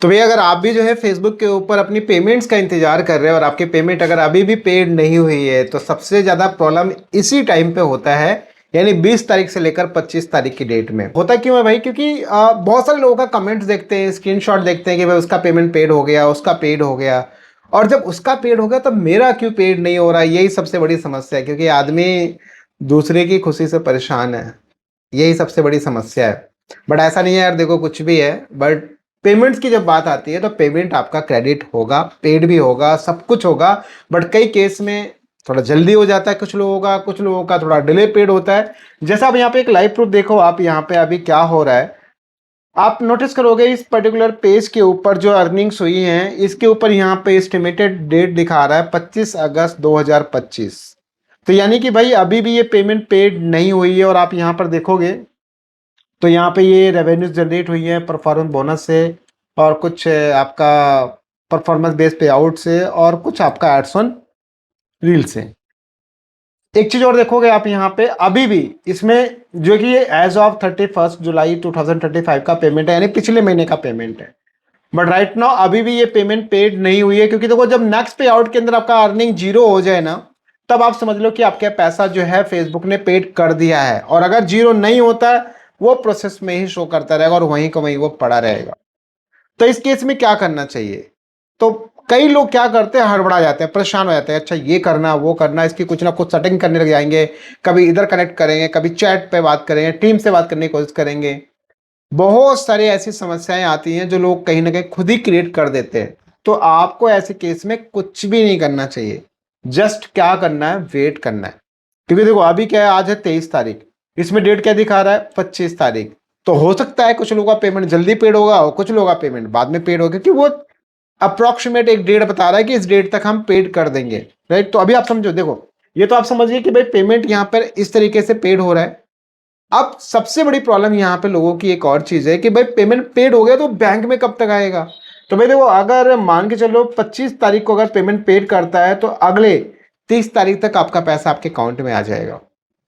तो भैया अगर आप भी जो है फेसबुक के ऊपर अपनी पेमेंट्स का इंतजार कर रहे हैं और आपकी पेमेंट अगर अभी भी पेड नहीं हुई है तो सबसे ज़्यादा प्रॉब्लम इसी टाइम पे होता है, यानी 20 तारीख से लेकर 25 तारीख की डेट में। होता क्यों है भाई? क्योंकि बहुत सारे लोगों का कमेंट्स देखते हैं, स्क्रीनशॉट देखते हैं कि भाई उसका पेमेंट पेड हो गया, उसका पेड हो गया। और जब उसका पेड हो गया तो मेरा क्यों पेड नहीं हो रहा है? यही सबसे बड़ी समस्या है, क्योंकि आदमी दूसरे की खुशी से परेशान है। यही सबसे बड़ी समस्या है। बट ऐसा नहीं है यार, देखो कुछ भी है, बट पेमेंट्स की जब बात आती है तो पेमेंट आपका क्रेडिट होगा, पेड भी होगा, सब कुछ होगा। बट कई केस में थोड़ा जल्दी हो जाता है कुछ लोगों का, कुछ लोगों का थोड़ा डिले पेड होता है। जैसा आप यहाँ पे एक लाइव प्रूफ देखो, आप यहाँ पे अभी क्या हो रहा है आप नोटिस करोगे। इस पर्टिकुलर पेज के ऊपर जो अर्निंग्स हुई हैं, इसके ऊपर यहाँ पे एस्टिमेटेड डेट दिखा रहा है 25 अगस्त 2025। तो यानी कि भाई अभी भी ये पेमेंट पेड नहीं हुई है। और आप यहाँ पर देखोगे तो यहाँ पे ये रेवेन्यूज जनरेट हुई है परफॉर्मेंस बोनस से, और कुछ आपका परफॉर्मेंस बेस्ड पे आउट से, और कुछ आपका एड्स ऑन रील से। एक चीज और देखोगे आप यहाँ पे अभी भी इसमें जो कि ये एज ऑफ 31 जुलाई 2025 का पेमेंट है, यानी पिछले महीने का पेमेंट है। बट राइट नाउ अभी भी ये पेमेंट पेड नहीं हुई है, क्योंकि देखो जब नेक्स्ट पे आउट के अंदर आपका अर्निंग जीरो हो जाए ना, तब आप समझ लो कि आपका पैसा जो है फेसबुक ने पेड कर दिया है। और अगर जीरो नहीं होता वो प्रोसेस में ही शो करता रहेगा और वहीं का वहीं वो पड़ा रहेगा। तो इस केस में क्या करना चाहिए? तो कई लोग क्या करते हैं, हड़बड़ा जाते हैं, परेशान हो जाते हैं, अच्छा ये करना वो करना, इसकी कुछ ना कुछ सेटिंग करने लग जाएंगे। कभी इधर कनेक्ट करेंगे, कभी चैट पे बात करेंगे, टीम से बात करने की कोशिश करेंगे। बहुत सारी ऐसी समस्याएं आती हैं जो लोग कहीं ना कहीं खुद ही क्रिएट कर देते हैं। तो आपको ऐसे केस में कुछ भी नहीं करना चाहिए। जस्ट क्या करना है, वेट करना है। क्योंकि देखो अभी क्या है, आज है 23 तारीख, इसमें डेट क्या दिखा रहा है, 25 तारीख। तो हो सकता है कुछ लोगों का पेमेंट जल्दी पेड होगा और कुछ लोगों का पेमेंट बाद में पेड होगा, क्योंकि वो अप्रोक्सीमेट एक डेट बता रहा है कि इस डेट तक हम पेड कर देंगे। राइट? तो अभी आप समझो, देखो ये तो आप समझिए कि भाई पेमेंट यहाँ पर इस तरीके से पेड हो रहा है। अब सबसे बड़ी प्रॉब्लम यहाँ पे लोगों की एक और चीज है कि भाई पेमेंट पेड हो गया तो बैंक में कब तक आएगा? तो भाई देखो, अगर मान के चलो 25 तारीख को अगर पेमेंट पेड करता है तो अगले 30 तारीख तक आपका पैसा आपके अकाउंट में आ जाएगा।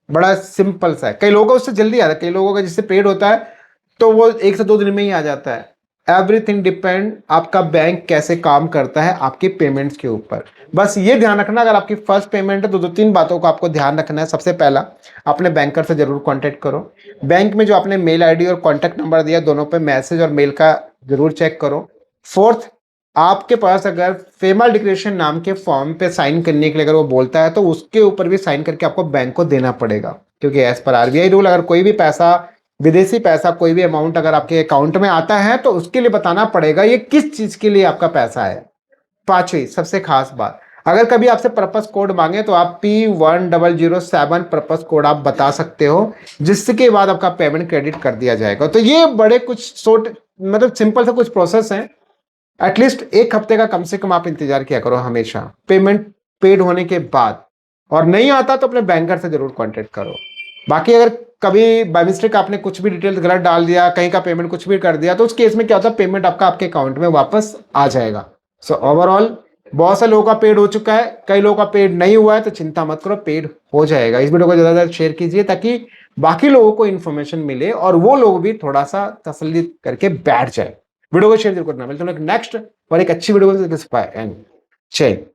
बड़ा सिंपल सा है। कई लोगों का उससे जल्दी आ रहा है, कई लोगों का जिससे पेड होता है तो वो 1 से 2 दिन में ही आ जाता है। एवरीथिंग डिपेंड आपका बैंक कैसे काम करता है आपकी पेमेंट्स के ऊपर। बस ये ध्यान रखना, अगर आपकी फर्स्ट पेमेंट है तो 2-3 बातों को आपको ध्यान रखना है। सबसे पहला, अपने बैंकर से जरूर कांटेक्ट करो। बैंक में जो आपने मेल आईडी और कांटेक्ट नंबर दिया, दोनों पे मैसेज और मेल का जरूर चेक करो। फोर्थ, आपके पास अगर फेमल डिक्लेरेशन नाम के फॉर्म पे साइन करने के लिए अगर वो बोलता है तो उसके ऊपर भी साइन करके आपको बैंक को देना पड़ेगा। क्योंकि एज पर आरबीआई रूल, अगर कोई भी पैसा, विदेशी पैसा, कोई भी अमाउंट अगर आपके अकाउंट में आता है तो उसके लिए बताना पड़ेगा ये किस चीज के लिए आपका पैसा है। पांचवी सबसे खास बात, अगर कभी आपसे पर्पस कोड मांगे तो आप P1007 पर्पस कोड आप बता सकते हो, जिसके बाद आपका पेमेंट क्रेडिट कर दिया जाएगा। तो ये बड़े कुछ शॉर्ट, मतलब सिंपल सा कुछ प्रोसेस है। एटलीस्ट 1 हफ्ते का कम से कम आप इंतजार किया करो हमेशा पेमेंट पेड होने के बाद। और नहीं आता तो अपने बैंकर से जरूर कांटेक्ट करो। बाकी अगर कभी बाय मिस्टेक आपने कुछ भी डिटेल्स गलत डाल दिया, कहीं का पेमेंट कुछ भी कर दिया, तो उस केस में क्या होता है, पेमेंट आपका आपके अकाउंट में वापस आ जाएगा। सो ओवरऑल बहुत से लोगों का पेड हो चुका है, कई लोगों का पेड नहीं हुआ है, तो चिंता मत करो, पेड हो जाएगा। इस वीडियो को ज्यादा से ज्यादा शेयर कीजिए ताकि बाकी लोगों को इन्फॉर्मेशन मिले और वो लोग भी थोड़ा सा तसल्ली करके बैठ जाए। वीडियो को शेयर जरूर करना। मिलते हैं नेक्स्ट और एक अच्छी वीडियो को। जय